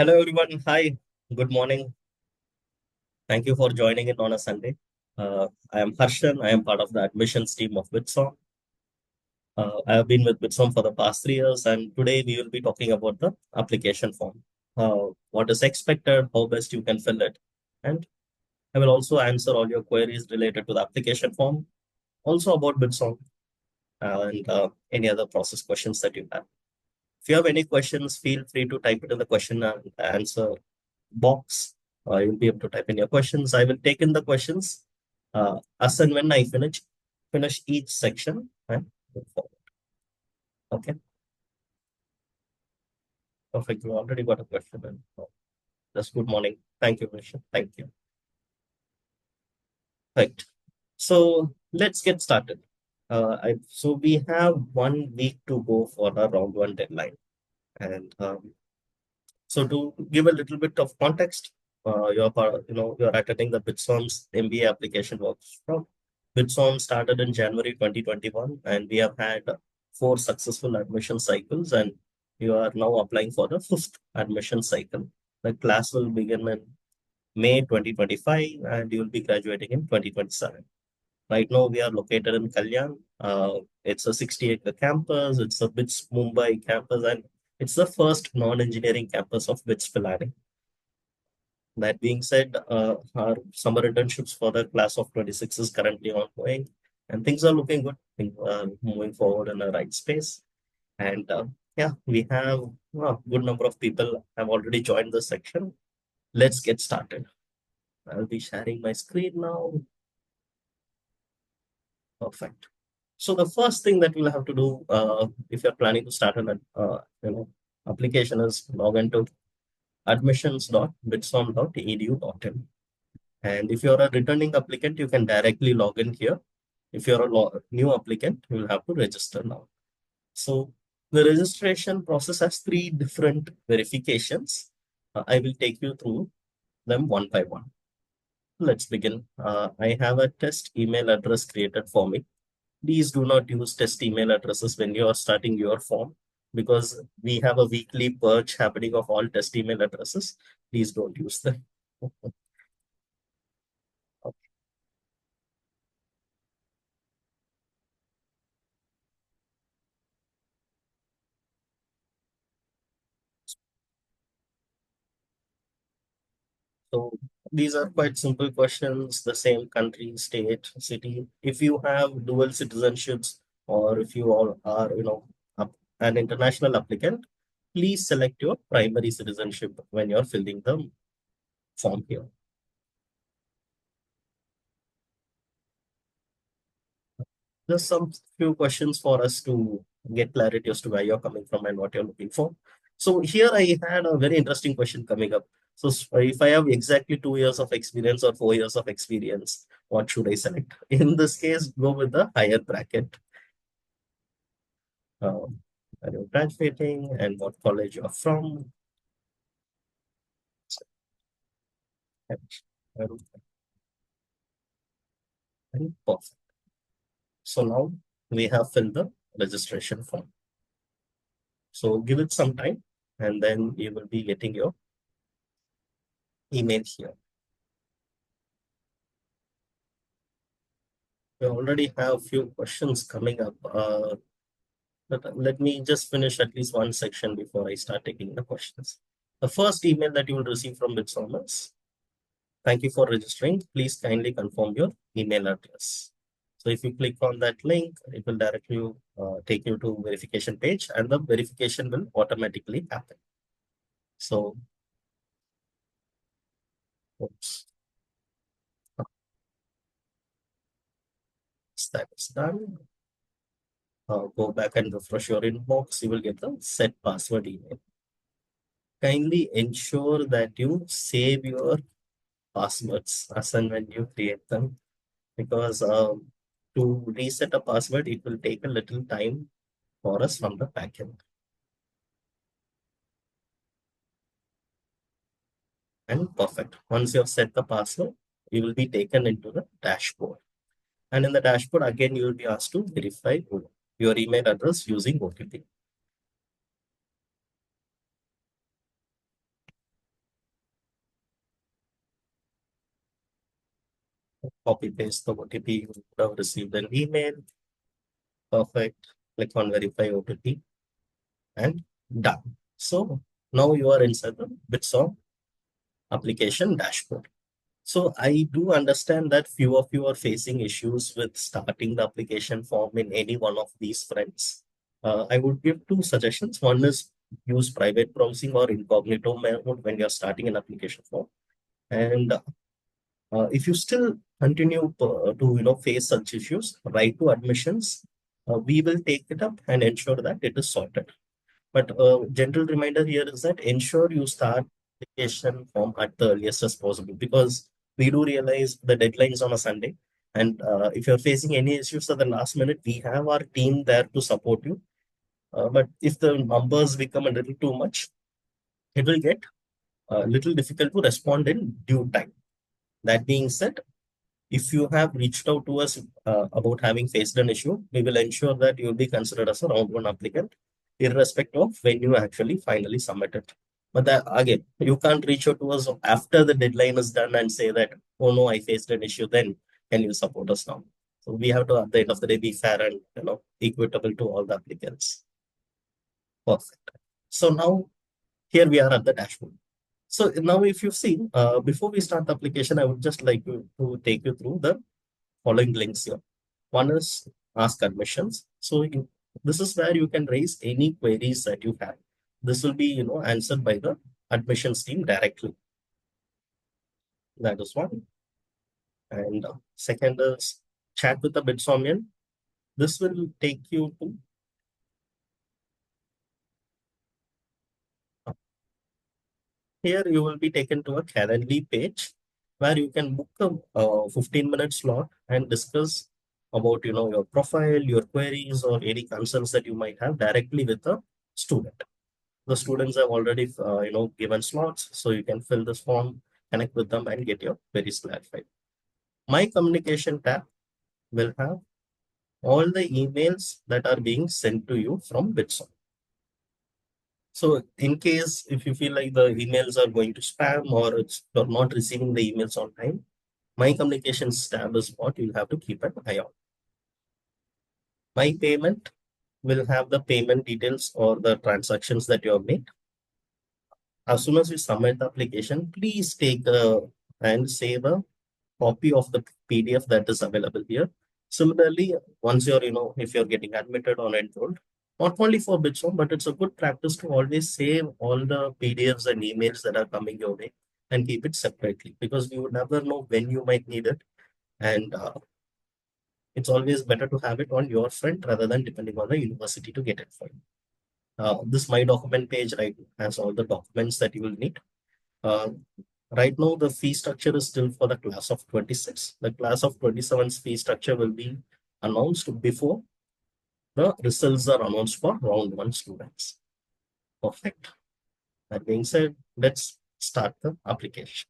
Hello everyone. Hi. Good morning. Thank you for joining in on a Sunday. I am Harshahn. I am part of the admissions team of BITSoM. I have been with BITSoM for the past 3 years, and today we will be talking about the application form. What is expected, how best you can fill it, and I will also answer all your queries related to the application form, also about BITSoM and any other process questions that you have. If you have any questions, feel free to type it in the question and answer box. You'll be able to type in your questions. I will take in the questions as and when I finish each section and move forward. Okay, perfect. We already got a question. Just good morning. Thank you, Misha. Thank you. Right. So let's get started. So we have 1 week to go for our round one deadline. And so to give a little bit of context, you're attending the BITSoM's MBA application workshop. BITSoM started in January 2021, and we have had 4 successful admission cycles, and you are now applying for the fifth admission cycle. The class will begin in May 2025, and you will be graduating in 2027. Right now, we are located in Kalyan. It's a 60-acre campus. It's a BITS Mumbai campus, and it's the first non-engineering campus of BITS Pilani. That being said, our summer internships for the class of 26 is currently ongoing, and things are looking good. Things are moving forward in the right space. And yeah, we have a good number of people have already joined the section. Let's get started. I'll be sharing my screen now. Perfect. So the first thing that we'll have to do if you're planning to start an application is log into admissions.bitsom.edu.in. And if you're a returning applicant, you can directly log in here. If you're a new applicant, you will have to register now. So the registration process has 3 different verifications. I will take you through them one by one. Let's begin. I have a test email address created for me. Please do not use test email addresses when you are starting your form because we have a weekly purge happening of all test email addresses. Please don't use them. So these are quite simple questions, the same country, state, city. If you have dual citizenships or if you all are, an international applicant, please select your primary citizenship when you're filling the form here. Just some few questions for us to get clarity as to where you're coming from and what you're looking for. So here I had a very interesting question coming up. So if I have exactly 2 years of experience or 4 years of experience, what should I select? In this case, go with the higher bracket. Are you graduating and what college you're from? And perfect. So now we have filled the registration form. So give it some time and then you will be getting your email here. We already have a few questions coming up. But let me just finish at least one section before I start taking the questions. The first email that you will receive from BITSoM is, thank you for registering. Please kindly confirm your email address. So if you click on that link, it will directly take you to verification page and the verification will automatically happen. So, oops. That is done. Go back and refresh your inbox. You will get the set password email. Kindly ensure that you save your passwords as and when you create them because to reset a password, it will take a little time for us from the backend. And perfect. Once you have set the password, you will be taken into the dashboard. And in the dashboard, again, you will be asked to verify your email address using OTP. copy paste the OTP. You would have received an email. Perfect. Click on verify OTP and done. So now you are inside the BITSoM application dashboard. So I do understand that few of you are facing issues with starting the application form in any one of these fronts. I would give two suggestions. One is use private browsing or incognito mode when you're starting an application form. And if you still continue to face such issues, write to admissions. We will take it up and ensure that it is sorted. But general reminder here is that ensure you start application form at the earliest as possible, because we do realize the deadline is on a Sunday. And if you're facing any issues at the last minute, we have our team there to support you. But if the numbers become a little too much, it will get a little difficult to respond in due time. That being said, if you have reached out to us about having faced an issue, we will ensure that you will be considered as a round one applicant, irrespective of when you actually finally submit it. But that, again, you can't reach out to us after the deadline is done and say that, oh no, I faced an issue, then can you support us now? So we have to, at the end of the day, be fair and equitable to all the applicants. Perfect. So now here we are at the dashboard. So now if you see, before we start the application, I would just like to take you through the following links here. One is ask admissions. So this is where you can raise any queries that you have. This will be, answered by the admissions team directly. That is one. And second is chat with the BITSomian. This will take you to here. You will be taken to a Calendly page where you can book a 15-minute slot and discuss about your profile, your queries, or any concerns that you might have directly with the student. The students have already given slots, so you can fill this form, connect with them, and get your queries clarified. My communication tab will have all the emails that are being sent to you from BITSoM. So in case if you feel like the emails are going to spam or you're not receiving the emails on time, my communications tab is what you'll have to keep an eye on. My payment will have the payment details or the transactions that you have made. As soon as you submit the application, please take and save a copy of the PDF that is available here. Similarly, once you're, if you're getting admitted or enrolled, not only for BITSoM, but it's a good practice to always save all the PDFs and emails that are coming your way and keep it separately, because you would never know when you might need it. And it's always better to have it on your front rather than depending on the university to get it for you. This My Document page, right, has all the documents that you will need. Right now, the fee structure is still for the class of 26. The class of 27's fee structure will be announced before the results are announced for round one students. Perfect. That being said, let's start the application.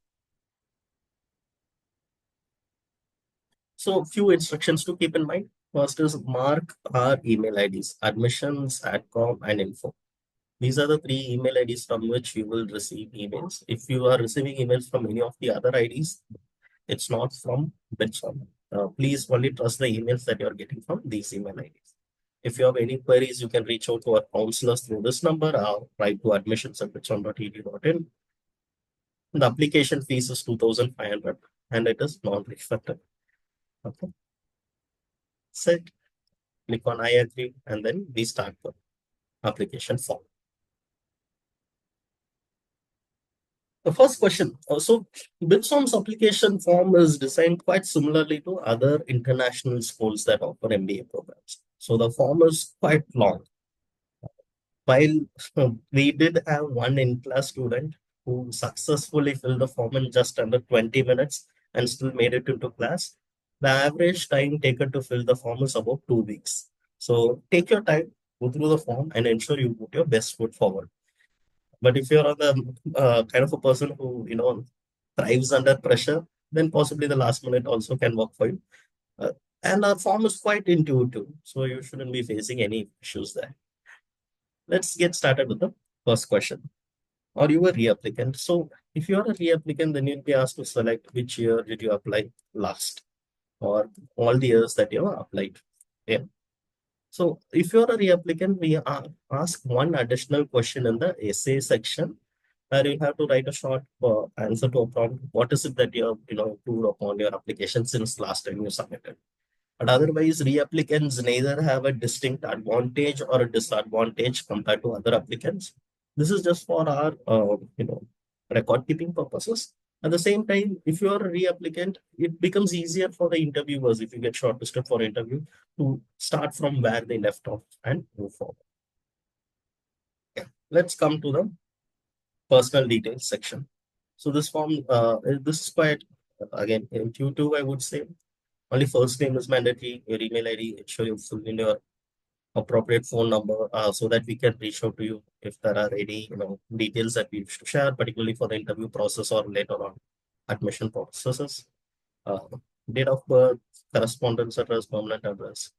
So few instructions to keep in mind. First is mark our email IDs, admissions, adcom, and info. These are the three email IDs from which you will receive emails. If you are receiving emails from any of the other IDs, it's not from BITSoM. Please only trust the emails that you're getting from these email IDs. If you have any queries, you can reach out to our counselors through this number or write to admissions@bitsom.edu.in. The application fees is 2,500 and it is non-refundable. Okay. Set, click on I agree, and then we start the application form. The first question, so BITSoM's application form is designed quite similarly to other international schools that offer MBA programs. So the form is quite long. While we did have one in-class student who successfully filled the form in just under 20 minutes and still made it into class, the average time taken to fill the form is about 2 weeks. So take your time, go through the form, and ensure you put your best foot forward. But if you're on the kind of a person who thrives under pressure, then possibly the last minute also can work for you. Uh, and our form is quite intuitive, so you shouldn't be facing any issues there. Let's get started with the first question. Are you a reapplicant? So if you're a reapplicant, then you'll be asked to select which year did you apply last. or all the years that you have applied. Yeah. So if you're a reapplicant, we ask one additional question in the essay section where you have to write a short answer to a prompt. What is it that you have, improved upon your application since last time you submitted? But otherwise, reapplicants neither have a distinct advantage or a disadvantage compared to other applicants. This is just for our, record keeping purposes. At the same time, if you are a reapplicant, it becomes easier for the interviewers if you get shortlisted for interview to start from where they left off and move forward. Yeah. Let's come to the personal details section. So this form, this is quite, again, intuitive, I would say. Only first name is mandatory, your email ID, ensure you fill in your appropriate phone number so that we can reach out to you if there are any details that we wish to share, particularly for the interview process or later on admission processes. Uh, Date of birth, correspondence address, permanent address.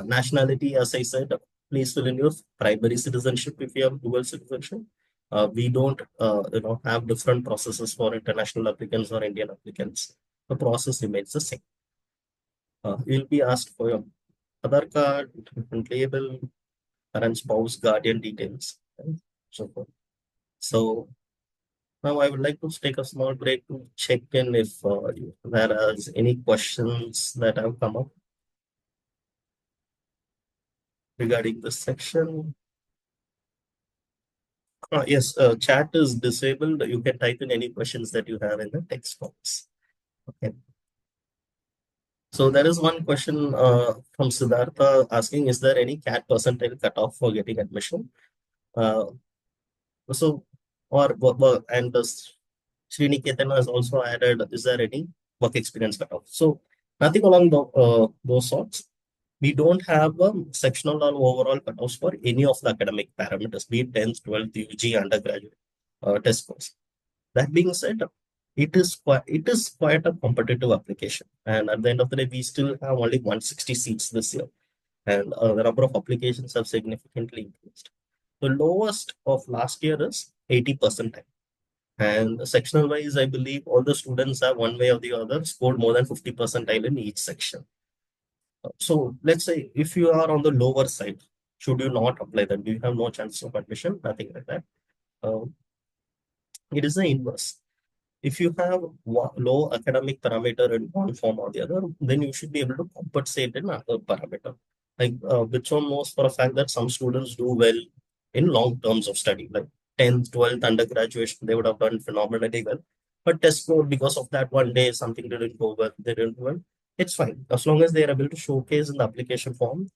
Nationality, as I said, please fill in your primary citizenship if you have dual citizenship. We don't have different processes for international applicants or Indian applicants. The process remains the same. You'll be asked for your Aadhaar card, different label, parent, spouse, guardian details, and so forth. So now I would like to take a small break to check in if there are any questions that have come up regarding this section. Yes, chat is disabled. You can type in any questions that you have in the text box. Okay. So there is one question from Siddhartha asking, is there any CAT percentile cutoff for getting admission? Uh, So, and Sriniketan has also added, is there any work experience cutoff? So, nothing along those sorts. We don't have a sectional or overall cutoffs for any of the academic parameters, be it 10th, 12th, UG, undergraduate test scores. That being said, it is quite a competitive application. And at the end of the day, we still have only 160 seats this year. And the number of applications have significantly increased. The lowest of last year is 80 percentile. And sectional wise, I believe all the students have one way or the other scored more than 50 percentile in each section. So let's say if you are on the lower side, should you not apply that? Do you have no chance of admission? Nothing like that. Uh, it is the inverse. If you have low academic parameter in one form or the other, then you should be able to compensate in other parameter. Like BITSoM knows for a fact that some students do well in long terms of study, like 10th, 12th, undergraduate, they would have done phenomenally well. But test score, because of that one day, something didn't go well, they didn't do well. It's fine. As long as they are able to showcase in the application form,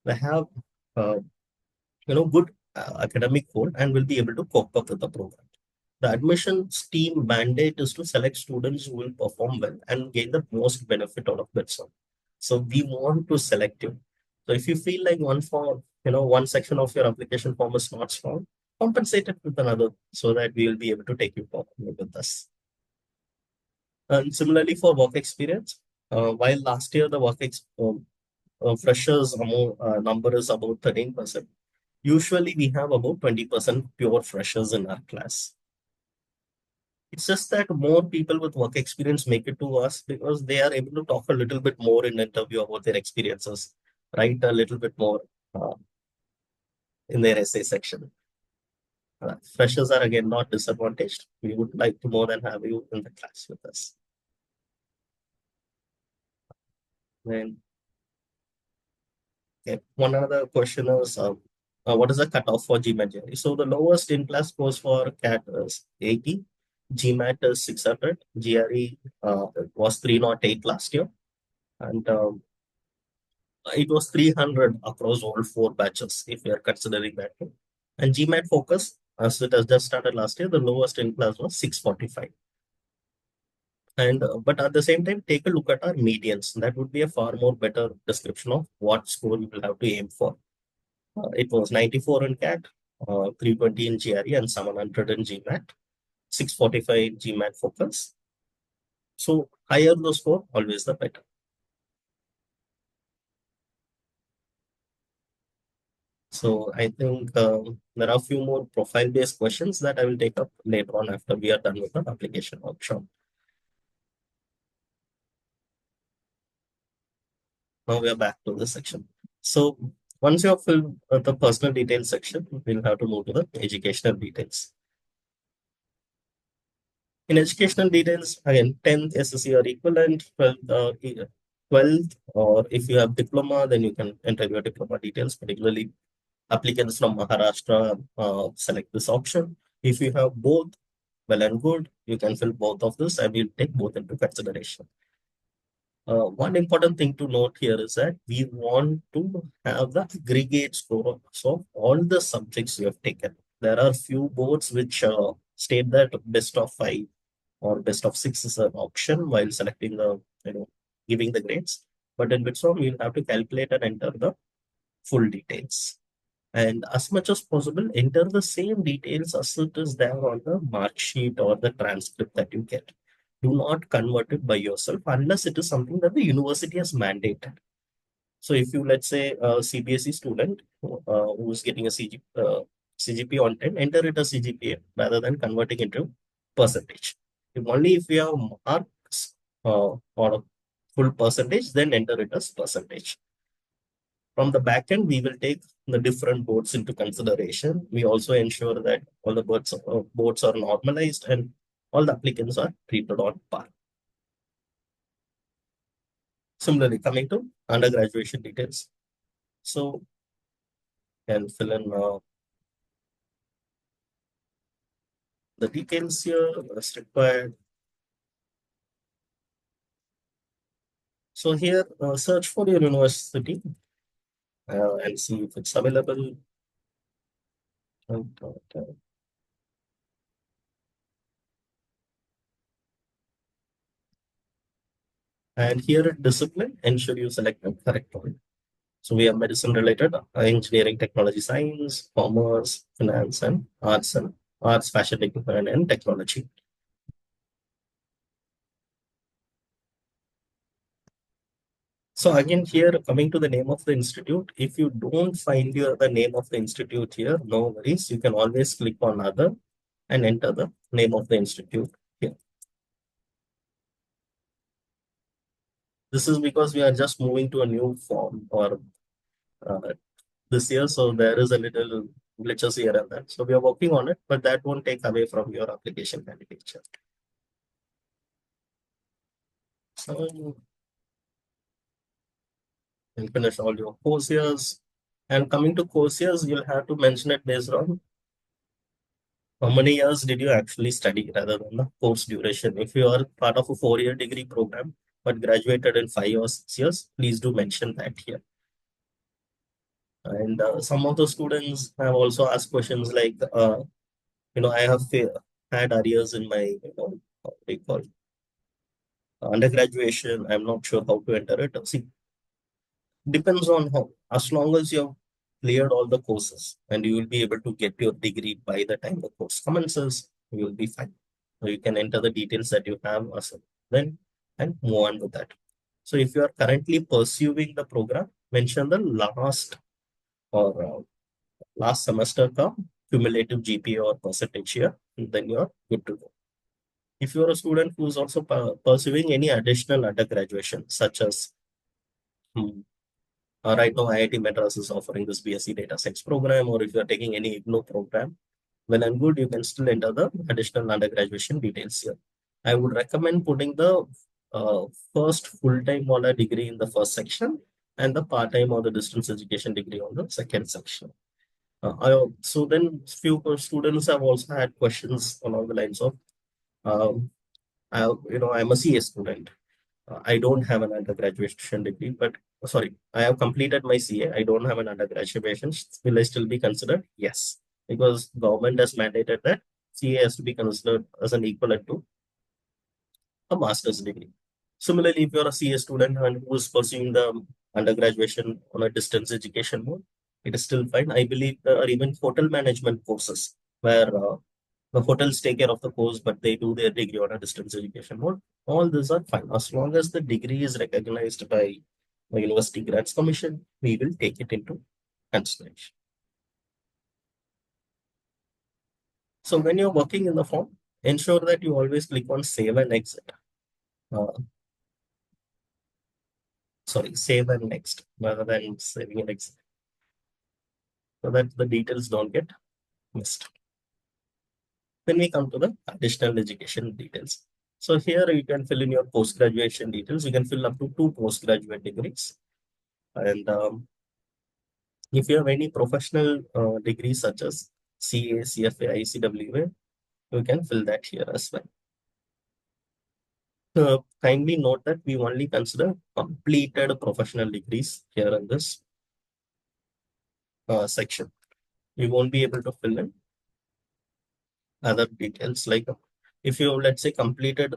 they have uh, good academic core and will be able to cope up with the program. The admissions team mandate is to select students who will perform well and gain the most benefit out of BITSoM. So we want to select you. So if you feel like one section of your application form is not strong, compensate it with another so that we will be able to take you forward with us. And similarly for work experience, while last year the freshers number is about 13%, usually we have about 20% pure freshers in our class. It's just that more people with work experience make it to us because they are able to talk a little bit more in interview about their experiences, write a little bit more uh, in their essay section. Freshers are again not disadvantaged. We would like to more than have you in the class with us. Then, okay, one other question is, what is the cutoff for GMAT GRE? So the lowest in-class scores for CAT is 80, GMAT is 600, GRE was 308 last year, and it was 300 across all four batches, if we are considering that. And GMAT focus, as it has just started last year, the lowest in class was 645. And but at the same time, take a look at our medians. That would be a far more better description of what score you will have to aim for. It was 94 in CAT, 320 in GRE, and 700 in GMAT, 645 in GMAT focus. So higher the score, always the better. So I think there are a few more profile-based questions that I will take up later on after we are done with the application workshop. Now we are back to this section. So once you have filled the personal details section, we'll have to move to the educational details. In educational details, again, 10th SSC or equivalent, 12th, or if you have diploma, then you can enter your diploma details, particularly applicants from Maharashtra select this option. If you have both, well and good, you can fill both of this and we'll take both into consideration. One important thing to note here is that we want to have the aggregate score of all the subjects you have taken. There are few boards which state that best of 5 or best of 6 is an option while selecting the, giving the grades. But in BITSoM, you'll have to calculate and enter the full details. And as much as possible, enter the same details as it is there on the mark sheet or the transcript that you get. Do not convert it by yourself unless it is something that the university has mandated. So if you, let's say, a CBSE student who is getting a CGP on 10, enter it as CGPA rather than converting into percentage. If you have marks or a full percentage, then enter it as percentage. From the back end, we will take the different boards into consideration. We also ensure that all the boards are normalized and all the applicants are treated on par. Similarly, coming to undergraduation details. So, can fill in the details here as required. So here, search for your university and see if it's available. And here at discipline, ensure you select the correct one. So we have medicine related, engineering, technology, science, commerce, finance, and arts, fashion, design, and technology. So again, here coming to the name of the institute, if you don't find the name of the institute here, no worries. You can always click on other and enter the name of the institute here. This is because we are just moving to a new form or this year, so there is a little glitches here and there. So we are working on it, but that won't take away from your application candidature. So you'll finish all your course years. And coming to course years, you'll have to mention it based on how many years did you actually study rather than the course duration. If you are part of a 4-year degree program, but graduated in 5 or 6 years, please do mention that here. And some of the students have also asked questions like, I have had arrears in my, what do you call undergraduation. I'm not sure how to enter it. See, depends on how, as long as you have cleared all the courses and you will be able to get your degree by the time the course commences, you will be fine. So you can enter the details that you have as then and move on with that. So if you are currently pursuing the program, mention the last semester cumulative GPA or percentage here, and then you're good to go. If you're a student who's also pursuing any additional undergraduation, such as right now, IIT Madras is offering this BSc Data Science program, or if you're taking any IGNOU program, well and good, you can still enter the additional undergraduation details here. I would recommend putting the first full-time honor degree in the first section and the part-time or the distance education degree on the second section. So then few students have also had questions along the lines of, I'm a CA student. I don't have an undergraduation degree, but sorry, I have completed my CA. I don't have an undergraduation. Will I still be considered? Yes, because government has mandated that CA has to be considered as an equivalent to a master's degree. Similarly, if you're a CA student and who is pursuing the undergraduation on a distance education mode, it is still fine. I believe there are even hotel management courses where the hotels take care of the course, but they do their degree on a distance education mode. All these are fine. As long as the degree is recognized by the University Grants Commission, we will take it into consideration. So when you're working in the form, ensure that you always click on save and exit. sorry, save and next rather than saving and next, so that the details don't get missed. Then we come to the additional education details. So here you can fill in your post-graduation details. You can fill up to 2 postgraduate degrees. And if you have any professional degrees such as CA, CFA, ICWA, you can fill that here as well. Kindly note that we only consider completed professional degrees here in this section. You won't be able to fill in other details like if you, let's say, completed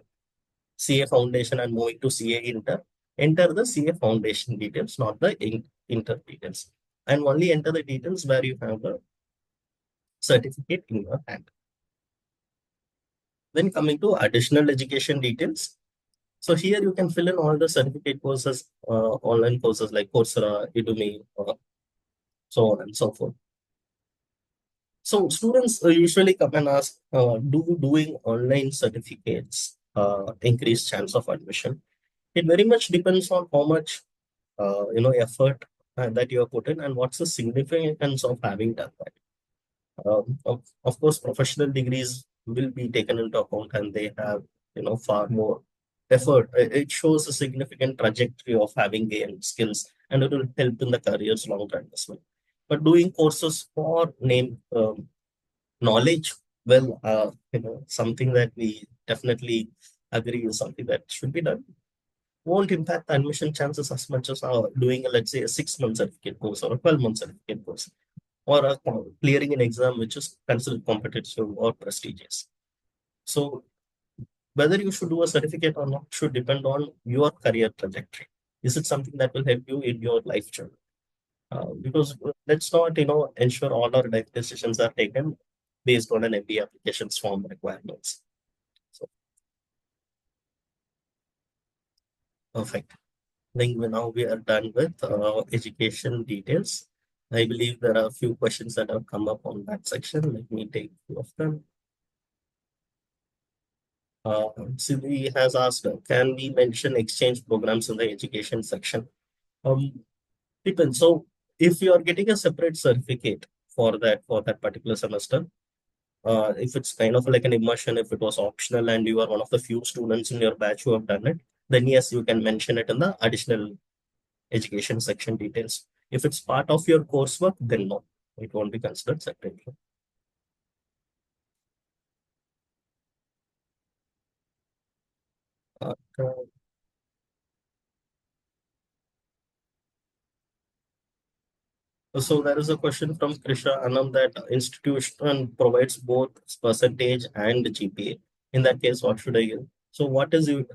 CA foundation and moving to CA inter, enter the CA foundation details, not the inter details. And only enter the details where you have the certificate in your hand. Then coming to additional education details. So here you can fill in all the certificate courses, online courses like Coursera, Udemy, so on and so forth. So students usually come and ask, do doing online certificates increase chance of admission? It very much depends on how much effort that you have put in and what's the significance of having done that. Of course, professional degrees will be taken into account and they have, far more effort. It shows a significant trajectory of having gained skills and it will help in the careers long run as well. But doing courses for name knowledge, well, something that we definitely agree is something that should be done. Won't impact the admission chances as much as doing, let's say, a 6 month certificate course or a 12-month certificate course or clearing an exam which is considered competitive or prestigious. So whether you should do a certificate or not should depend on your career trajectory. Is it something that will help you in your life journey? Because let's not, ensure all our life decisions are taken based on an MBA applications form requirements. So perfect. I think now we are done with education details. I believe there are a few questions that have come up on that section. Let me take a few of them. Sylvie has asked, can we mention exchange programs in the education section? Um, Depends. So if you are getting a separate certificate for that particular semester, if it's kind of like an immersion, if it was optional and you are one of the few students in your batch who have done it, then yes, you can mention it in the additional education section details. If it's part of your coursework, then no, it won't be considered separately. Uh, so there is a question from Krisha Anam that institution provides both percentage and GPA. In that case, what should I give? So what is you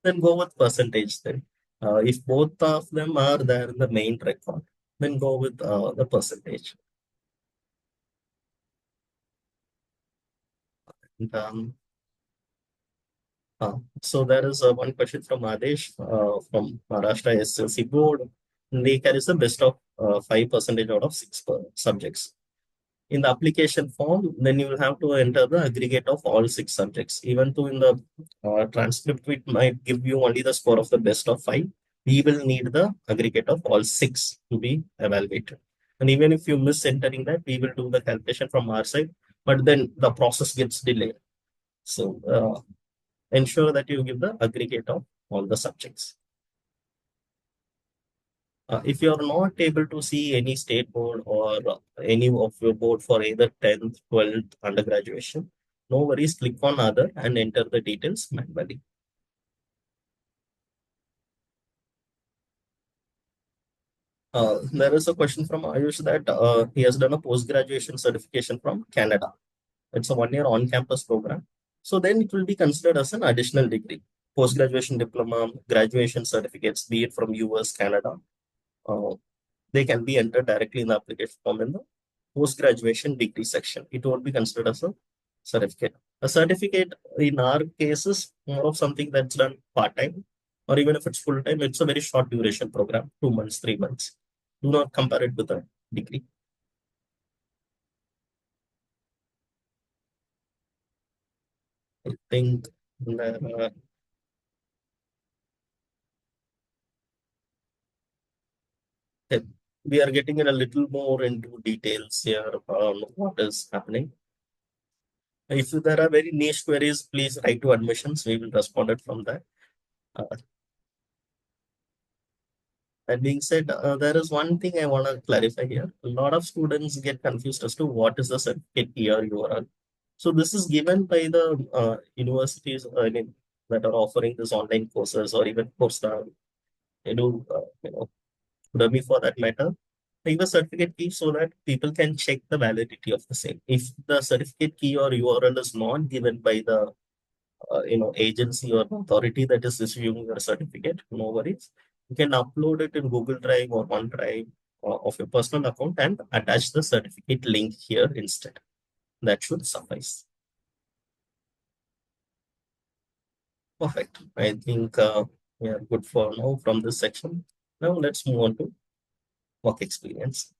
then go with percentage then. If both of them are there in the main record, then go with the percentage. And, so there is one question from Adesh from Maharashtra SLC board. They carries the best of 5% out of six subjects. In the application form, then you will have to enter the aggregate of all 6 subjects. Even though in the transcript, it might give you only the score of the best of 5. We will need the aggregate of all 6 to be evaluated. And even if you miss entering that, we will do the calculation from our side, but then the process gets delayed. So ensure that you give the aggregate of all the subjects. If you are not able to see any state board or any of your board for either 10th, 12th undergraduation, no worries, click on other and enter the details manually. There is a question from Ayush that he has done a post-graduation certification from Canada. It's a 1 year on-campus program. So then it will be considered as an additional degree. Post-graduation diploma, graduation certificates, be it from US, Canada, uh, they can be entered directly in the application form in the post-graduation degree section. It won't be considered as a certificate. A certificate in our case is more of something that's done part-time, or even if it's full-time, it's a very short duration program, 2 months, 3 months. Do not compare it with a degree. I think there are Okay. We are getting in a little more into details here on what is happening. If there are very niche queries, please write to admissions. We will respond it from there. Uh, that being said, there is one thing I want to clarify here. A lot of students get confused as to what is the certificate key or URL. So this is given by the universities, I mean, that are offering this online courses or even Coursera, Udemy for that matter. Leave a certificate key so that people can check the validity of the same. If the certificate key or URL is not given by the agency or authority that is issuing your certificate, no worries. You can upload it in Google Drive or OneDrive of your personal account and attach the certificate link here instead. That should suffice. Perfect. I think we are good for now from this section. Now let's move on to work experience.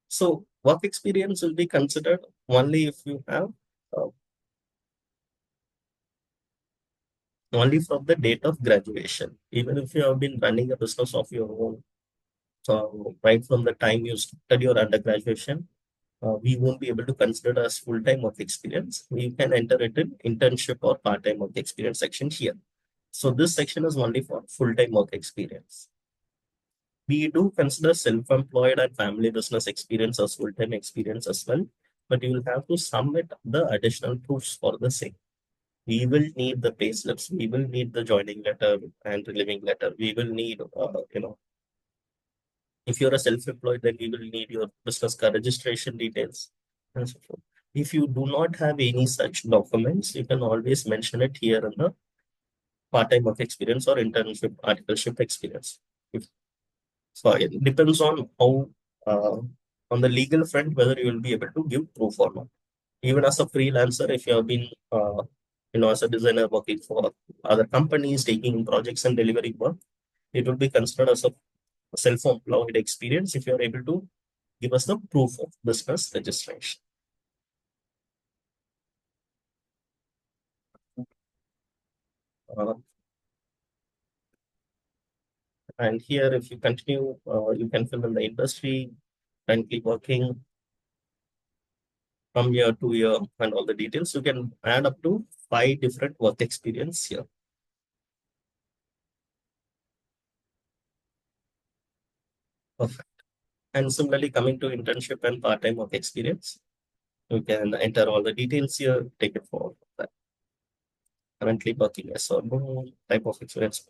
So work experience will be considered only if you have uh, only from the date of graduation. Even if you have been running a business of your own, right from the time you started your undergraduation, we won't be able to consider as full-time work experience. We can enter it in internship or part-time work experience section here. So this section is only for full-time work experience. We do consider self-employed and family business experience as full-time experience as well, but you will have to submit the additional proofs for the same. We will need the pay slips. We will need the joining letter and relieving letter. We will need, if you're a self-employed, then we will need your business card registration details and so forth. If you do not have any such documents, you can always mention it here in the part-time work experience or internship articleship experience. If, so it depends on how, uh, on the legal front, whether you will be able to give proof or not. Even as a freelancer, if you have been, as a designer working for other companies, taking projects and delivering work, it will be considered as a self-employed experience if you are able to give us the proof of business registration. Uh, and here, if you continue, you can fill in the industry, currently working from year to year and all the details. You can add up to 5 different work experience here. Perfect. And similarly, coming to internship and part-time work experience, you can enter all the details here, take it forward. Currently working as a no type of experience.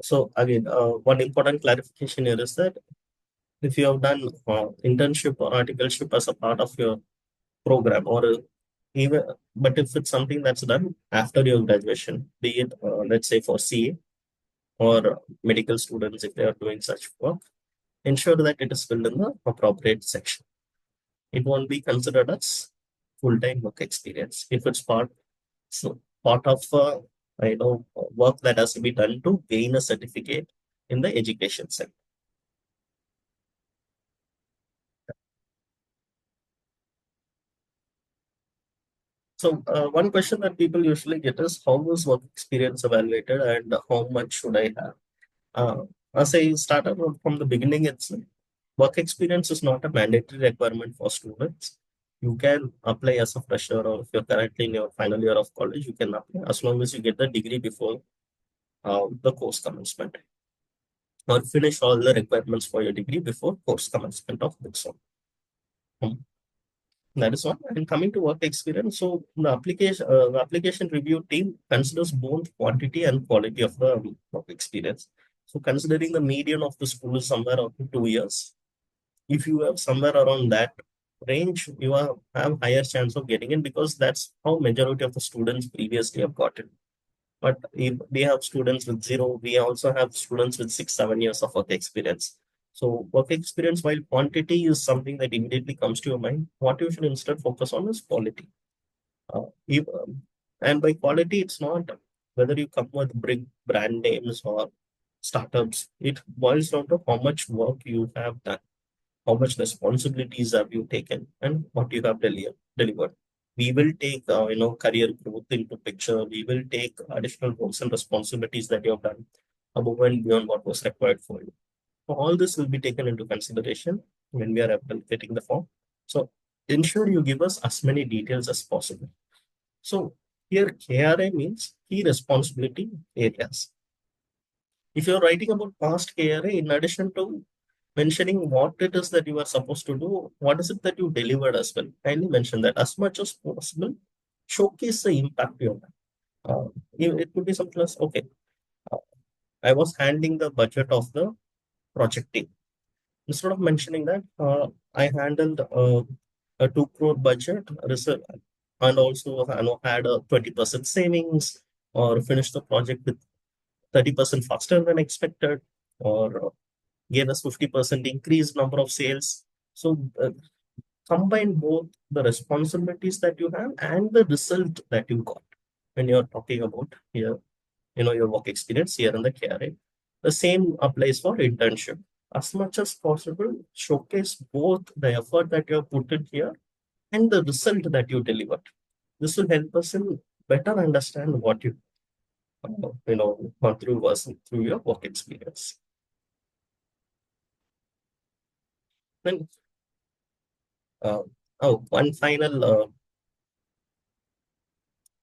So again, one important clarification here is that if you have done internship or articleship as a part of your program or even, but if it's something that's done after your graduation, be it let's say for CA or medical students, if they are doing such work, ensure that it is filled in the appropriate section. It won't be considered as full-time work experience if it's part of work that has to be done to gain a certificate in the education sector. So one question that people usually get is how was work experience evaluated and how much should I have? As I started from the beginning, it's work experience is not a mandatory requirement for students. You can apply as a fresher, or if you're currently in your final year of college, you can apply as long as you get the degree before the course commencement or finish all the requirements for your degree before course commencement of BITSoM. That is one. And coming to work experience, so the application review team considers both quantity and quality of the work experience. So considering the median of the school is somewhere around 2 years, if you have somewhere around that range, you have higher chance of getting in because that's how majority of the students previously have gotten. But if we have students with zero, we also have students with 6, 7 years of work experience. So work experience, while quantity is something that immediately comes to your mind, what you should instead focus on is quality. And by quality, it's not whether you come with big brand names or startups. It boils down to how much work you have done, how much responsibilities have you taken, and what you have delivered. We will take career growth into picture. We will take additional roles and responsibilities that you have done. above and beyond what was required for you. So all this will be taken into consideration when we are evaluating the form. So ensure you give us as many details as possible. So here KRA means key responsibility areas. If you're writing about past KRA, in addition to mentioning what it is that you are supposed to do, what is it that you delivered as well? Kindly mention that as much as possible. Showcase the impact you have. It could be something else. Okay, uh, I was handling the budget of the project team. Instead of mentioning that, I handled a 2 crore budget and also had a 20% savings or finished the project with 30% faster than expected or gave us 50% increased number of sales. So combine both the responsibilities that you have and the result that you got when you're talking about here, your work experience here in the KRA. The same applies for internship. As much as possible, showcase both the effort that you have put in here and the result that you delivered. This will help us in better understand what you gone through was through your work experience. Then, one final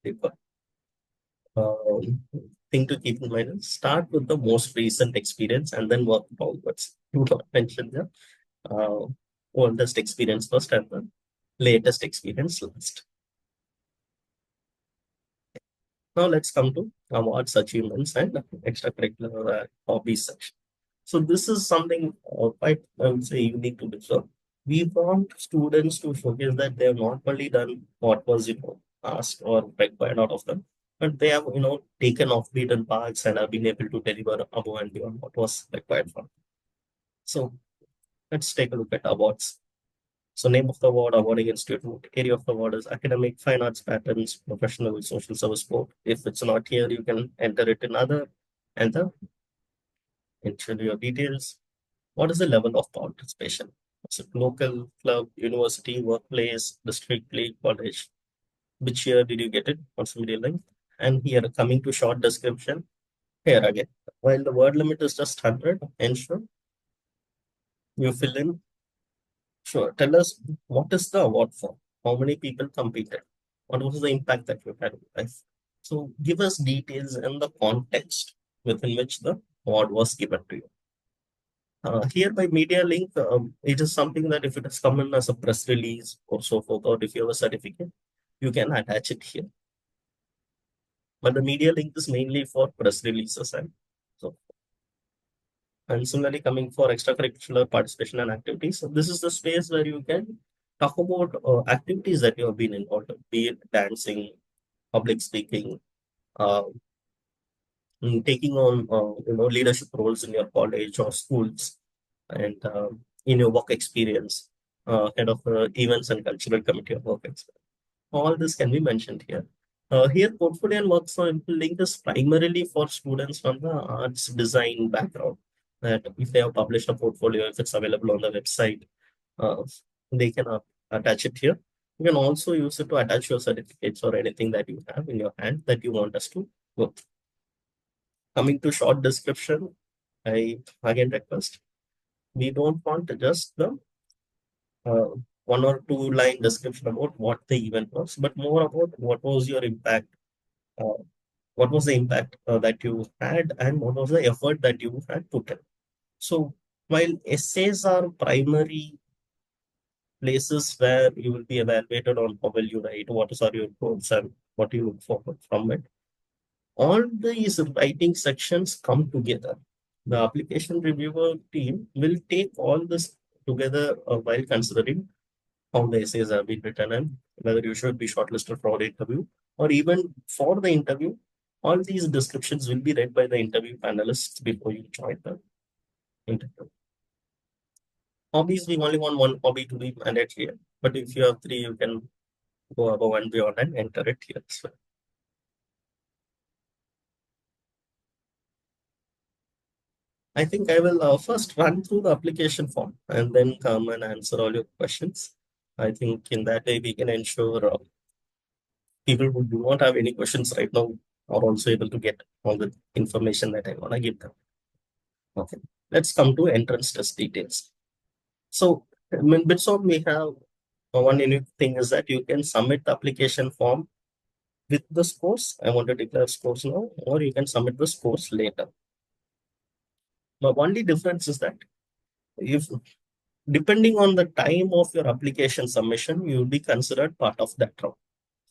paper, um, thing to keep in mind is start with the most recent experience and then work downwards. Do not mention the uh, oldest experience first and the latest experience last. Now let's come to awards, achievements, and extracurricular hobbies section. So this is something quite, I would say, unique to BITSoM. We want students to showcase that they have not only done what was asked or required out of them, but they have taken off beaten paths and have been able to deliver above and beyond what was required for them. So let's take a look at awards. So name of the award, awarding institute, area of the award is academic, fine arts, patterns, professional, social service, sport. If it's not here, you can enter it in other, enter, enter your details. What is the level of participation? Is it local, club, university, workplace, district, league, college? Which year did you get it? What's the median length? And here coming to short description, here again, while the word limit is just 100, ensure you fill in. Sure. Tell us what is the award for? How many people competed? What was the impact that you had in life? So give us details and the context within which the award was given to you. Here by media link, it is something that if it has come in as a press release or so forth, or if you have a certificate, you can attach it here. But the media link is mainly for press releases and so. And similarly, coming for extracurricular participation and activities, so this is the space where you can talk about activities that you have been involved in, be it dancing, public speaking, uh, taking on leadership roles in your college or schools, and in your work experience, head of events and cultural committee of work experience. All this can be mentioned here. Here, portfolio and work sample link is primarily for students from the arts design background. That if they have published a portfolio, if it's available on the website, uh, they can attach it here. You can also use it to attach your certificates or anything that you have in your hand that you want us to go. Coming to short description, I again request we don't want just the uh, 1 or 2 line description about what the event was, but more about what was your impact, uh, what was the impact that you had, and what was the effort that you had put in. So while essays are primary places where you will be evaluated on how well you write, what are your goals, and what you look for from it, all these writing sections come together. The application reviewer team will take all this together while considering how the essays have been written and whether you should be shortlisted for the interview or even for the interview. All these descriptions will be read by the interview panelists before you join the interview. Hobbies, we only want one hobby to be managed here, but if you have three, you can go above and beyond and enter it here as well. I think I will first run through the application form and then come and answer all your questions. I think in that way we can ensure people who do not have any questions right now are also able to get all the information that I want to give them. Okay, let's come to entrance test details. So in BITSoM, we have one unique thing is that you can submit the application form with the scores. I want to declare scores now, or you can submit the scores later. The only difference is that if depending on the time of your application submission, you will be considered part of that round.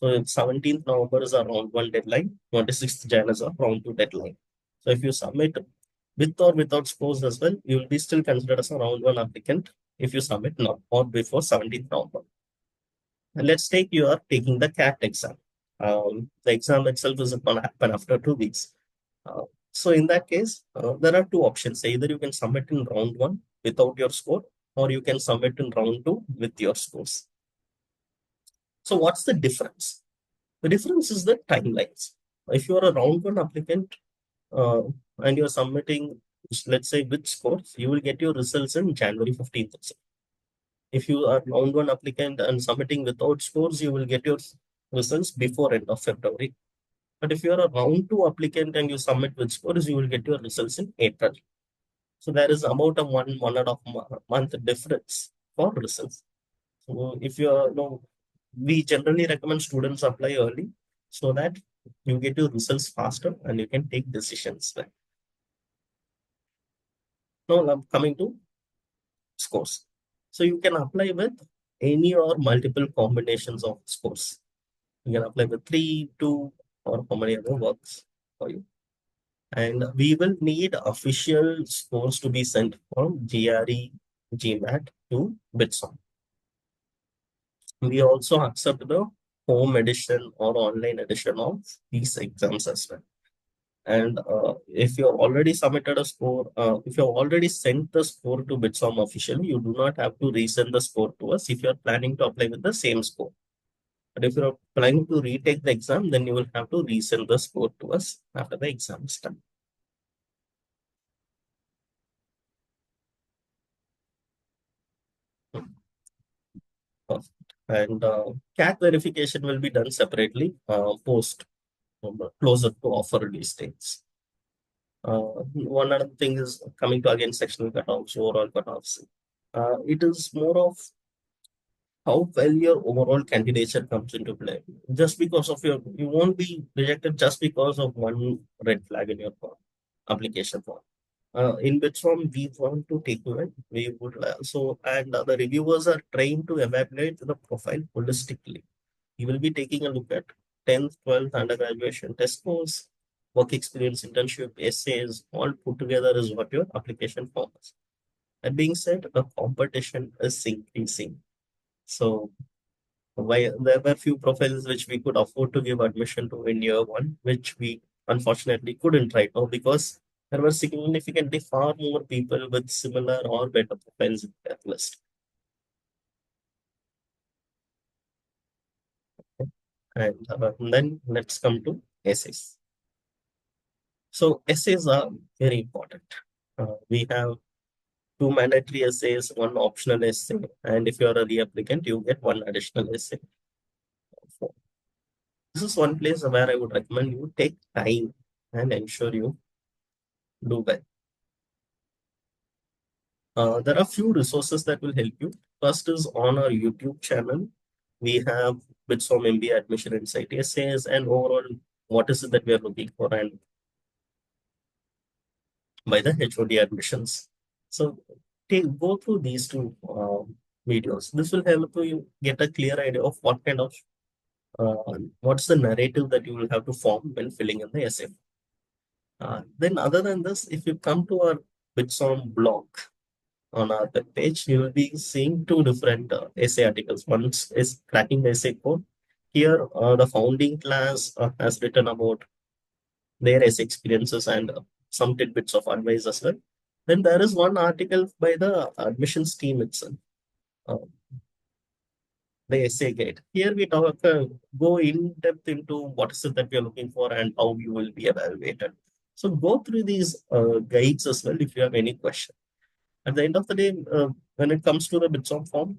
So 17th November is a round one deadline, 26th Jan is a round two deadline. So if you submit with or without scores as well, you will be still considered as a round one applicant if you submit now or before 17th November. And let's take you are taking the CAT exam. The exam itself is going to happen after 2 weeks. So in that case, there are two options. Either you can submit in round one without your score, or you can submit in round two with your scores. So what's the difference? The difference is the timelines. If you are a round one applicant uh, and you're submitting, let's say with scores, you will get your results in January 15th. If you are round one applicant and submitting without scores, you will get your results before end of February. But if you are a round two applicant and you submit with scores, you will get your results in April. So there is about a 1.5 month difference for results. So if you are, we generally recommend students apply early so that you get your results faster and you can take decisions. Now I'm coming to scores. So you can apply with any or multiple combinations of scores. You can apply with 3, 2, or how many other works for you. And we will need official scores to be sent from GRE, GMAT to BITSoM. We also accept the home edition or online edition of these exams as well. And if you have already submitted a score, if you have already sent the score to BITSoM officially, you do not have to resend the score to us if you are planning to apply with the same score. But if you are planning to retake the exam, then you will have to resend the score to us after the exam is done. Perfect. And CAT verification will be done separately post closer to offer release dates. One other thing is coming to again sectional cutoffs, overall cutoffs. It is more of how well your overall candidature comes into play. Just because of you won't be rejected just because of one red flag in your application form. In which form we want to take away, we would and the reviewers are trained to evaluate the profile holistically. You will be taking a look at 10th, 12th undergraduation test scores, work experience, internship, essays, all put together is what your application form is. That being said, the competition is increasing. So why there were few profiles which we could afford to give admission to in year one, which we unfortunately couldn't right now because there were significantly far more people with similar or better profiles in their list. And then let's come to essays. So essays are very important. We have two mandatory essays, one optional essay, and if you are a reapplicant, you get one additional essay. This is one place where I would recommend you take time and ensure you do well. There are few resources that will help you. First is on our YouTube channel. We have BITSoM MBA admission insight essays and overall what is it that we are looking for and by the HOD admissions. So go through these two videos. This will help you get a clear idea of what kind of what's the narrative that you will have to form when filling in the essay. Then other than this, if you come to our BITSoM blog on our web page, you will be seeing two different essay articles. One is cracking the essay code. Here, the founding class has written about their essay experiences and some tidbits of advice as well. Then there is one article by the admissions team itself, uh, the essay guide. Here we go in depth into what is it that we are looking for and how you will be evaluated. So go through these guides as well if you have any question. At the end of the day, when it comes to the BITSoM form,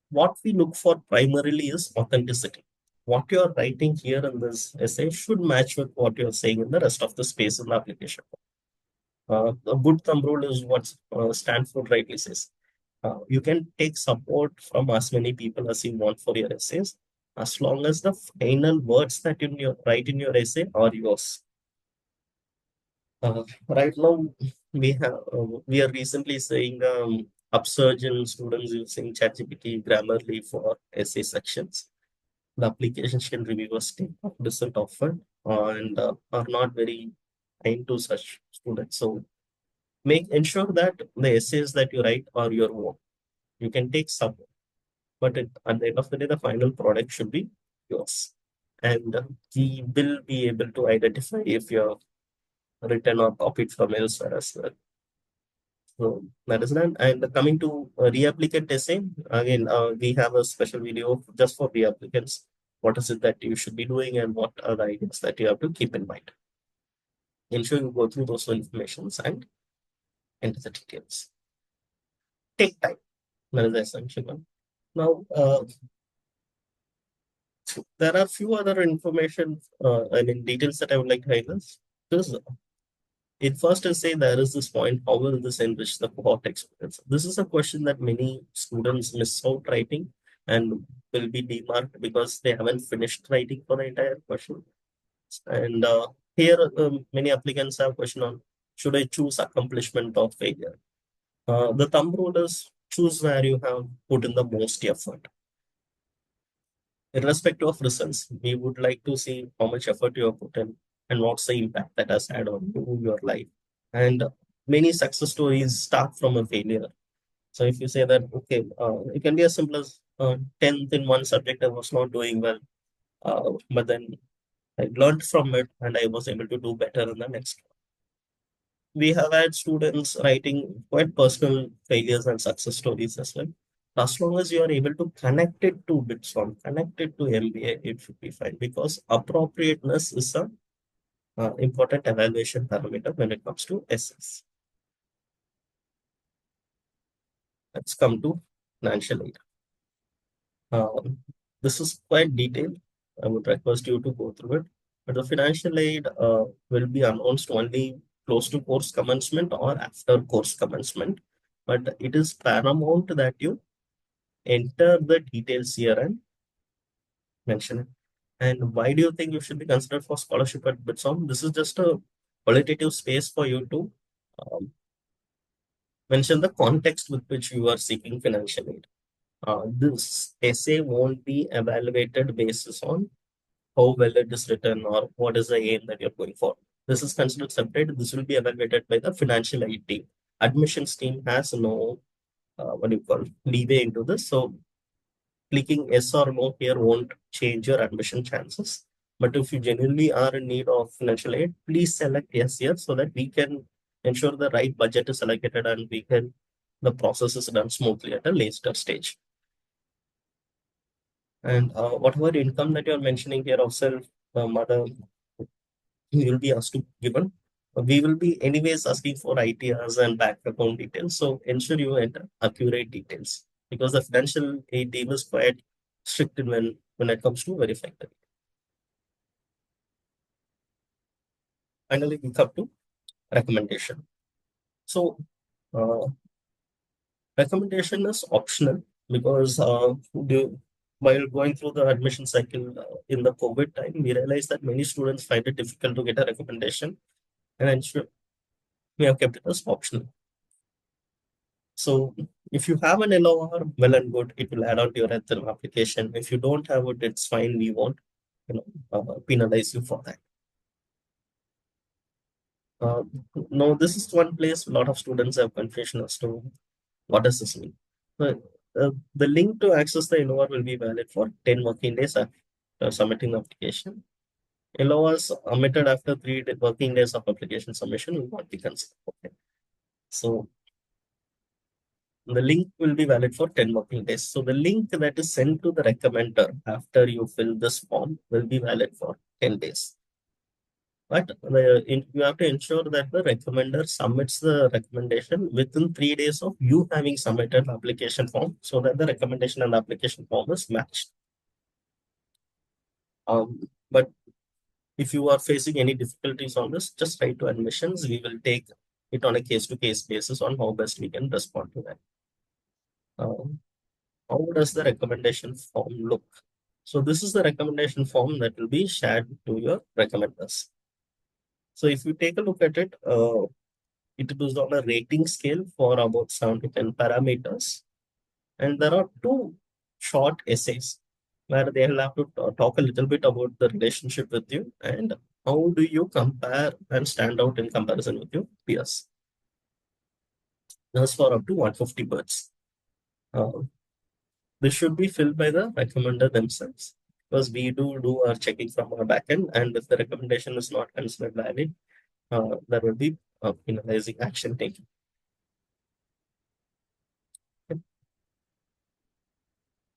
what we look for primarily is authenticity. what you're writing here in this essay should match with what you're saying in the rest of the space in the application. A good thumb rule is what Stanford rightly says. You can take support from as many people as you want for your essays, as long as the final words that you write in your essay are yours. Right now, we are recently seeing upsurge in students using ChatGPT, Grammarly for essay sections. The applications can review a state of result often and are not very kind to such students. So ensure that the essays that you write are your own. You can take some, but at the end of the day, the final product should be yours. And we will be able to identify if you're written or copied from elsewhere as well. So that is done. And coming to reapplicant essay, again, we have a special video just for reapplicants. What is it that you should be doing and what are the items that you have to keep in mind? Ensure you go through those informations and enter the details. Take time. That is the essential one. Now, there are few other information, details that I would like to highlight. This in first essay, there is this point, how will this enrich the cohort experience? This is a question that many students miss out writing and will be demarked because they haven't finished writing for the entire question. And here, many applicants have question on, should I choose accomplishment or failure? The thumb rule is choose where you have put in the most effort. Irrespective of results, we would like to see how much effort you have put in and what's the impact that has had on your life. And many success stories start from a failure. So if you say that, okay, it can be as simple as 10th in one subject, I was not doing well, but then I learned from it and I was able to do better in the next one. We have had students writing quite personal failures and success stories as well. As long as you are able to connect it to BITSoM, connect it to MBA, it should be fine because appropriateness is a important evaluation parameter when it comes to SS. Let's come to financial aid. This is quite detailed. I would request you to go through it. But the financial aid will be announced only close to course commencement or after course commencement. But it is paramount that you enter the details here and mention it. And why do you think you should be considered for scholarship at BITSoM? This is just a qualitative space for you to um, mention the context with which you are seeking financial aid. This essay won't be evaluated basis on how well it is written or what is the aim that you're going for. This is considered separate. This will be evaluated by the financial aid team. Admissions team has no leeway into this. So clicking yes or no here won't change your admission chances. But if you genuinely are in need of financial aid, please select yes here so that we can ensure the right budget is allocated and the process is done smoothly at a later stage. And whatever income that you're mentioning here of self, mother, you will be asked to given. We will be anyways asking for ITRs and bank account details. So ensure you enter accurate details because the financial aid team is quite strict when it comes to verifying that. Finally, we come to recommendation. So uh, recommendation is optional because while going through the admission cycle in the COVID time, we realized that many students find it difficult to get a recommendation and ensure we have kept it as optional. So if you have an LOR, well and good, it will add on to your ethanol application. If you don't have it, it's fine. We won't, penalize you for that. Uh, no, this is one place a lot of students have confusion as to what does this mean. The link to access the LOR will be valid for 10 working days after submitting the application. LORs submitted after 3 working days of application submission will not be considered. Okay. So the link will be valid for 10 working days. So the link that is sent to the recommender after you fill this form will be valid for 10 days. But you have to ensure that the recommender submits the recommendation within 3 days of you having submitted the application form so that the recommendation and the application form is matched. But if you are facing any difficulties on this, just write to admissions. We will take it on a case-to-case basis on how best we can respond to that. Um, how does the recommendation form look? So this is the recommendation form that will be shared to your recommenders. So if you take a look at it, it is on a rating scale for about 7 to 10 parameters. And there are two short essays where they will have to talk a little bit about the relationship with you and how do you compare and stand out in comparison with your peers. That's for up to 150 words. Uh, this should be filled by the recommender themselves because we do our checking from our backend, and if the recommendation is not considered valid, there will be penalizing action taken.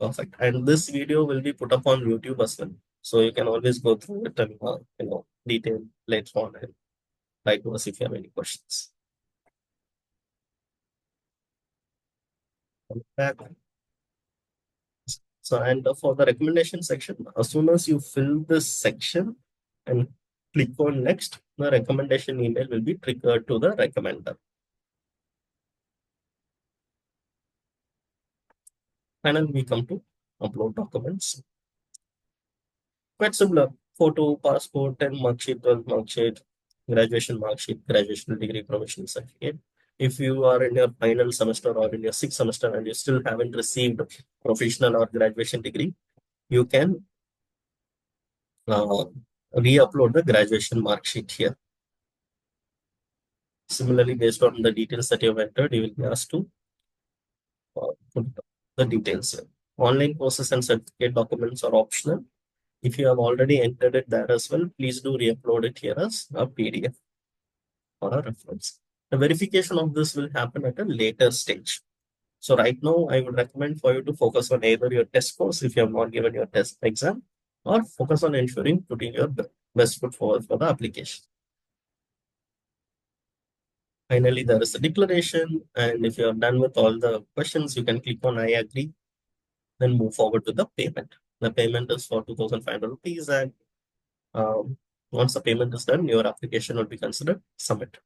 Perfect. And this video will be put up on YouTube as well. So you can always go through it and detail later on and write to us if you have any questions. Back. So and for the recommendation section, as soon as you fill this section and click on next, the recommendation email will be triggered to the recommender. And then we come to upload documents. Quite similar. Photo, passport, 10 mark sheet, 12 mark sheet, graduation mark sheet, graduation degree, provisional certificate. If you are in your final semester or in your sixth semester and you still haven't received professional or graduation degree, you can re-upload the graduation mark sheet here. Similarly, based on the details that you have entered, you will be asked to put the details here. Online courses and certificate documents are optional. If you have already entered it there as well, please do re-upload it here as a PDF or a reference. The verification of this will happen at a later stage. So right now, I would recommend for you to focus on either your test scores if you have not given your test exam, or focus on ensuring putting your best foot forward for the application. Finally, there is a declaration, and if you are done with all the questions, you can click on I agree, then move forward to the payment. The payment is for 2,500 rupees, and once the payment is done, your application will be considered submit.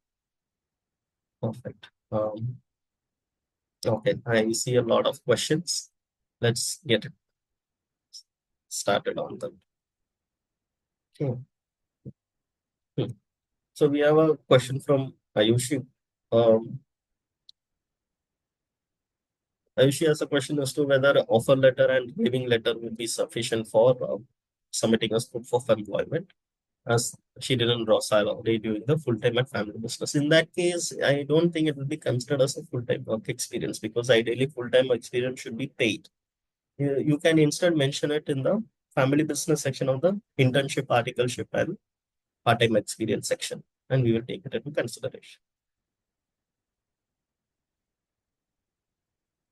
Perfect. Okay, I see a lot of questions. Let's get started on them. Okay. So we have a question from Ayushi. Ayushi has a question as to whether offer letter and giving letter will be sufficient for submitting as proof of employment, as she didn't draw salary during the full-time and family business. In that case, I don't think it will be considered as a full-time work experience because ideally full-time experience should be paid. You can instead mention it in the family business section of the internship, articleship, and part-time experience section, and we will take it into consideration.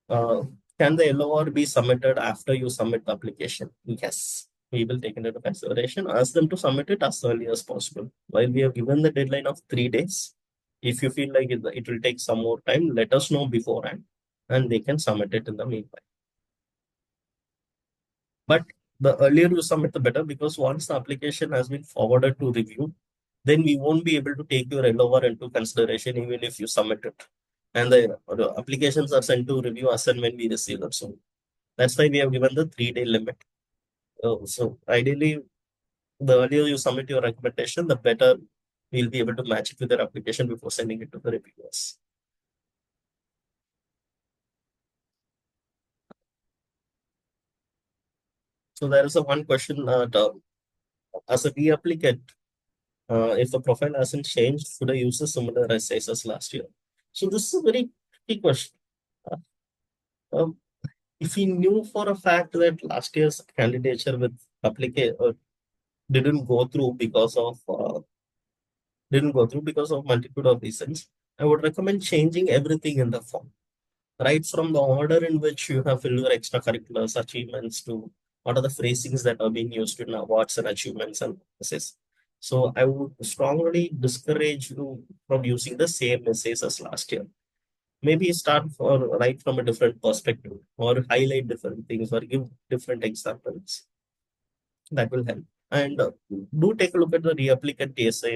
Uh, can the LOR be submitted after you submit the application? Yes, we will take it into consideration. Ask them to submit it as early as possible. While we have given the deadline of 3 days, if you feel like it will take some more time, let us know beforehand, and they can submit it in the meanwhile. But the earlier you submit, the better, because once the application has been forwarded to review, then we won't be able to take your LOR into consideration even if you submit it. And the applications are sent to review as and when we receive them. So that's why we have given the 3-day limit. So ideally, the earlier you submit your recommendation, the better we'll be able to match it with your application before sending it to the reviewers. So there is a one question that as a re-applicant, if the profile hasn't changed, should I use a similar essays as last year? So this is a very tricky question. Uh, um, if we knew for a fact that last year's candidature with applicant didn't go through because of multitude of reasons, I would recommend changing everything in the form, right from the order in which you have filled your extracurriculars achievements to what are the phrasings that are being used in awards and achievements and essays. So I would strongly discourage you from using the same essays as last year. Maybe start for write from a different perspective or highlight different things or give different examples. That will help. And do take a look at the reapplicant TSA,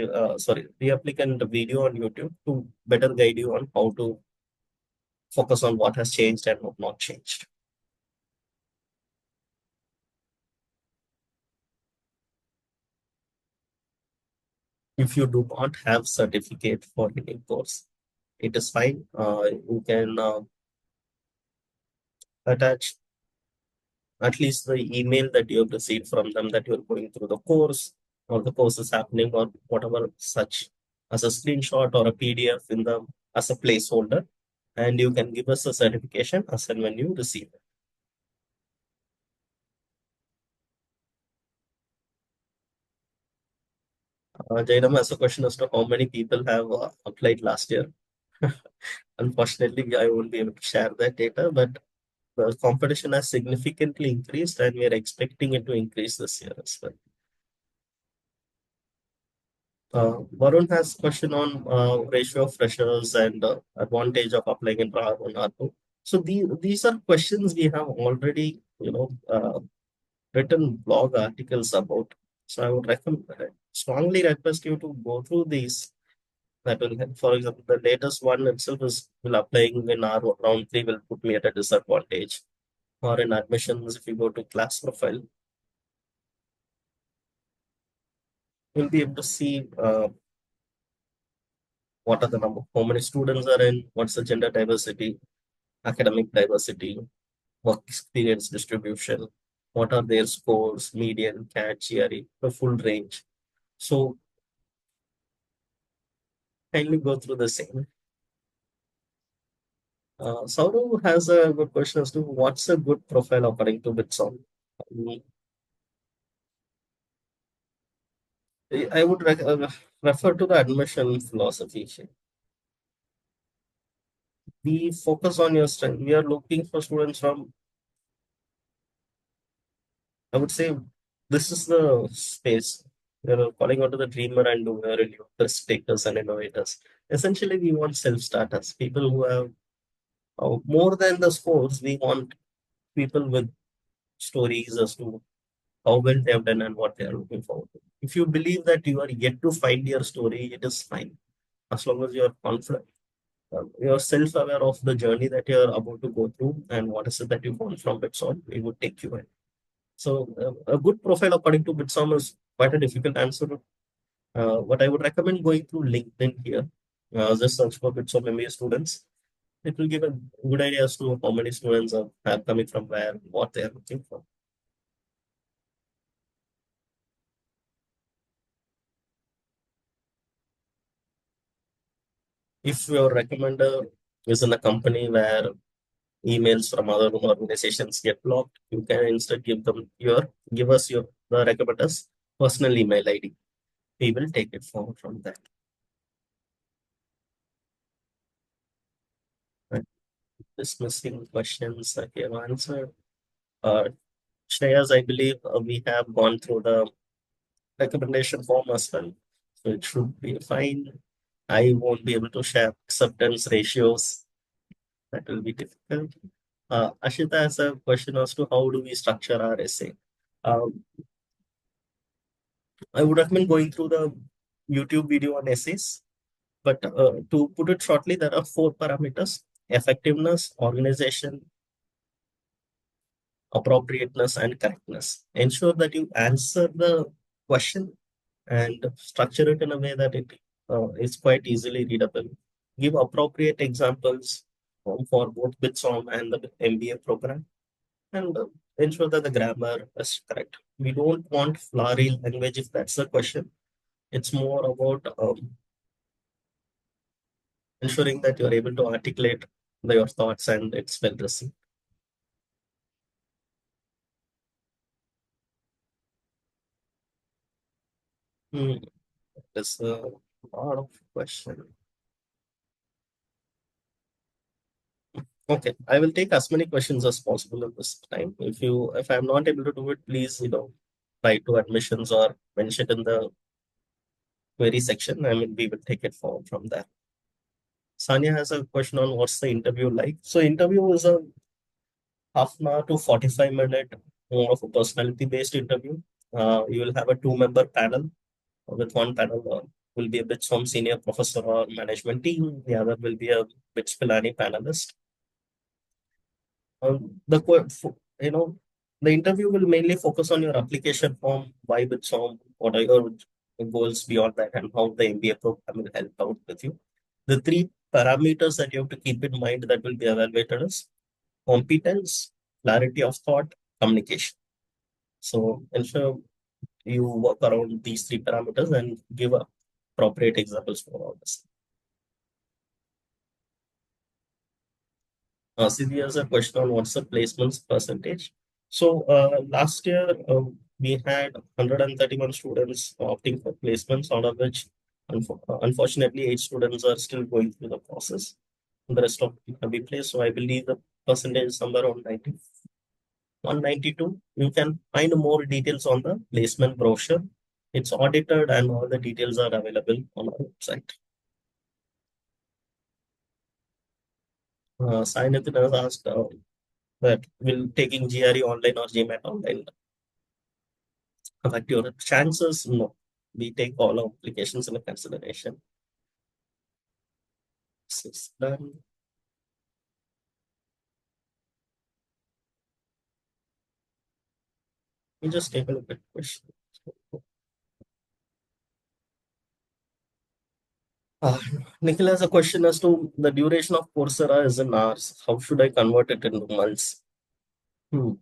reapplicant video on YouTube to better guide you on how to focus on what has changed and what not changed. If you do not have certificate for any course, it is fine. You can attach at least the email that you have received from them that you're going through the course or the course is happening or whatever such as a screenshot or a PDF in the as a placeholder, and you can give us a certification as and when you receive it. Jainam has a question as to how many people have applied last year. Unfortunately, I won't be able to share that data, but the competition has significantly increased and we are expecting it to increase this year as well. Varun has question on ratio of freshers and advantage of applying in R1, R2. So these are questions we have already, written blog articles about. So I would recommend, strongly request you to go through these. That will help. For example, the latest one itself is will applying in our round three will put me at a disadvantage. Or in admissions, if you go to class profile, you'll be able to see what are the number, how many students are in, what's the gender diversity, academic diversity, work experience distribution, what are their scores, median, CAT, GRE, the full range. So kindly go through the same. Saurav has a good question as to what's a good profile according to BITSoM. I would refer to the admission philosophy. We focus on your strength. We are looking for students from, I would say, this is the space. We are calling out to the dreamer and doer and risk takers and innovators. Essentially, we want self-starters, people who have more than the scores. We want people with stories as to how well they have done and what they are looking forward to. If you believe that you are yet to find your story, it is fine. As long as you are confident, you're self-aware of the journey that you're about to go through and what is it that you want from BITSOM, it would take you in. So a good profile according to BITSOM is quite a difficult answer. What I would recommend going through LinkedIn here, just search for BITSOM MBA students. It will give a good idea as to how many students are coming from where, what they are looking for. If your recommender is in a company where emails from other organizations get blocked, you can instead give us your the recommender's personal email ID. We will take it forward from that. And dismissing questions that you have answered. Uh, Shreyas, I believe we have gone through the recommendation form as well. So it should be fine. I won't be able to share acceptance ratios. That will be difficult. Ashita has a question as to how do we structure our essay. Um, I would recommend going through the YouTube video on essays, but to put it shortly, there are four parameters: effectiveness, organization, appropriateness, and correctness. Ensure that you answer the question and structure it in a way that it is quite easily readable. Give appropriate examples for both BITSOM and the MBA program, and ensure that the grammar is correct. We don't want flowery language if that's the question. It's more about ensuring that you're able to articulate your thoughts and it's well received. Hmm. There's a lot of question. Okay, I will take as many questions as possible at this time. If I'm not able to do it, please, write to admissions or mention it in the query section. I mean, we will take it forward from there. Sanya has a question on what's the interview like. So interview is a half an hour to 45 minute more of a personality based interview. You will have a two-member panel. With one panel will be a BITSoM senior professor or management team. The other will be a BITS Pilani panelist. The the interview will mainly focus on your application form, why BITSoM, what are your goals beyond that, and how the MBA program will help out with you. The three parameters that you have to keep in mind that will be evaluated is competence, clarity of thought, communication. So ensure you work around these three parameters and give appropriate examples for all this. Sydhi has a question on what's the placements percentage. So last year we had 131 students opting for placements, out of which unfortunately 8 students are still going through the process. The rest of them have been placed. So I believe the percentage is somewhere around 192. You can find more details on the placement brochure. It's audited and all the details are available on our website. Sai Nitin has asked that will taking GRE online or GMAT online affect your chances? No. We take all our applications into consideration. This is done. We just take a look at question. Uh, Nikhil has a question as to the duration of Coursera is in hours. How should I convert it into months? Hmm.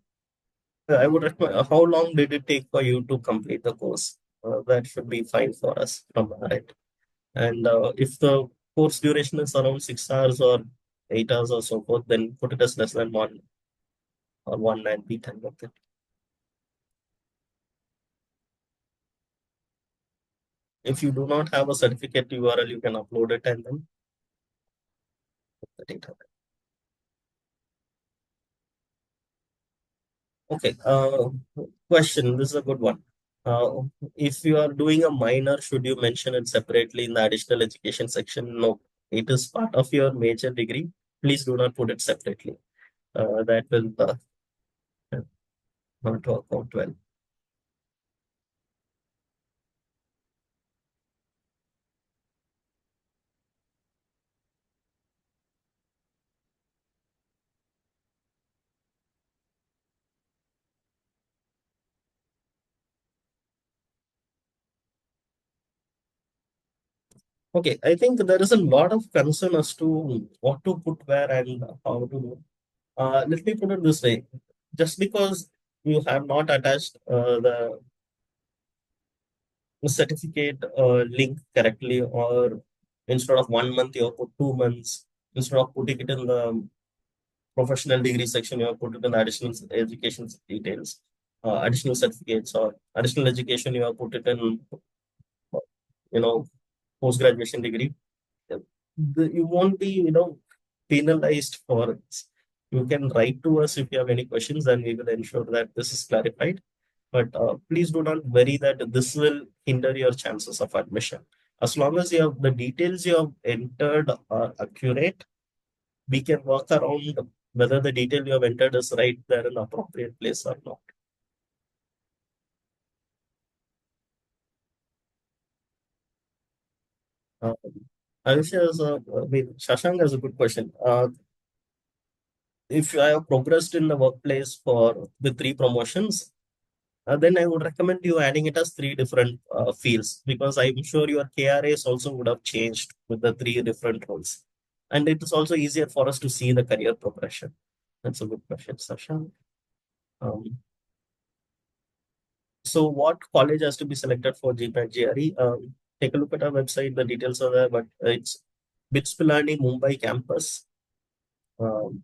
I would recommend, how long did it take for you to complete the course? That should be fine for us from our end. And if the course duration is around 6 hours or 8 hours or so forth, then put it as less than 1 and be done with it. If you do not have a certificate URL, you can upload it and then put the data. Okay. Question. This is a good one. Uh, if you are doing a minor, should you mention it separately in the additional education section? No, it is part of your major degree. Please do not put it separately. That will not work out well. Okay, I think there is a lot of concern as to what to put where and how to do. Let me put it this way. Just because you have not attached the certificate link correctly, or instead of 1 month, you have put 2 months, instead of putting it in the professional degree section, you have put it in the additional education details, additional certificates or additional education, you have put it in, you know, post graduation degree. You won't be, penalized for it. You can write to us if you have any questions, and we will ensure that this is clarified. But please do not worry that this will hinder your chances of admission. As long as you have the details you have entered are accurate, we can work around whether the detail you have entered is right there in the appropriate place or not. Uh, Ayush has Shashank has a good question. If I have progressed in the workplace for the three promotions, then I would recommend you adding it as three different fields, because I'm sure your KRAs also would have changed with the three different roles. And it is also easier for us to see the career progression. That's a good question, Sasha. Um, so what college has to be selected for GPAT GRE? Take a look at our website. The details are there, but it's BITS Pilani Mumbai campus, um,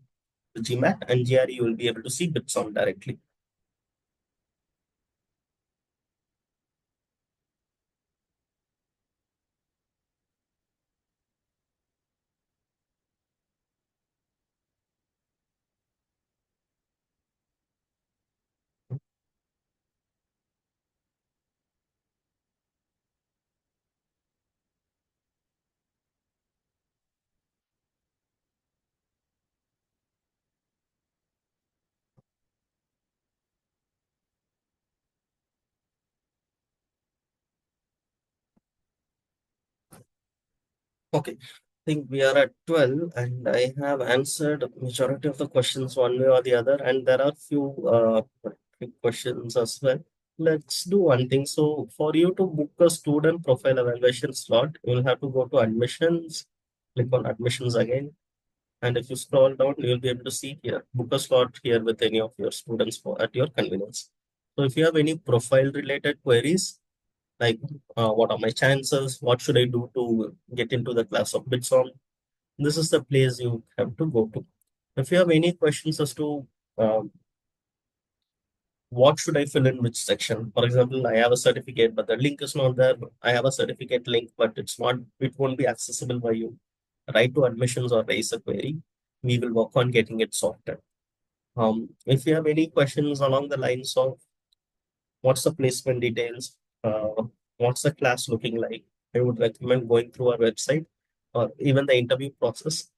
GMAT, and GRE. You will be able to see BITSoM directly. Okay, I think we are at 12 and I have answered majority of the questions one way or the other, and there are few quick questions as well. Let's do one thing. So for you to book a student profile evaluation slot, you'll have to go to admissions, click on admissions again. And if you scroll down, you'll be able to see here, book a slot here with any of your students for at your convenience. So if you have any profile related queries, like what are my chances, what should I do to get into the class of BITSoM, this is the place you have to go to. If you have any questions as to um, what should I fill in which section, for example, I have a certificate, but the link is not there. I have a certificate link, but it won't be accessible by you. Write to admissions or raise a query. We will work on getting it sorted. If you have any questions along the lines of what's the placement details, what's the class looking like, I would recommend going through our website or even the interview process.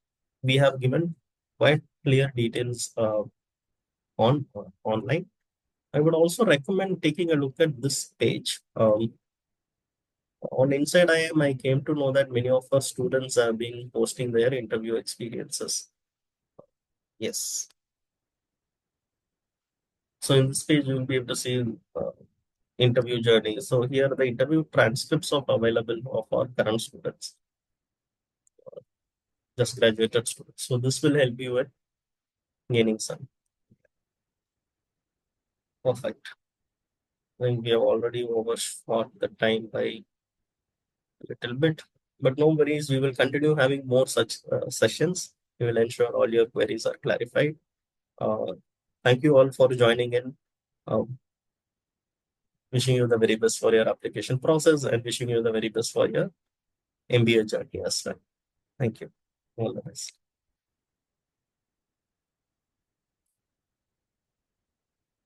We have given quite clear details on online. I would also recommend taking a look at this page. On Inside IM, I came to know that many of our students have been posting their interview experiences. Yes. So in this page, you'll be able to see interview journey. So here the interview transcripts of available of our current students, just graduated students. So this will help you at gaining some. Perfect. I think we have already overshot the time by a little bit, but no worries. We will continue having more such sessions. We will ensure all your queries are clarified. Uh, Thank you all for joining in. Um, Wishing you the very best for your application process and wishing you the very best for your MBA journey as well. Thank you. All the best.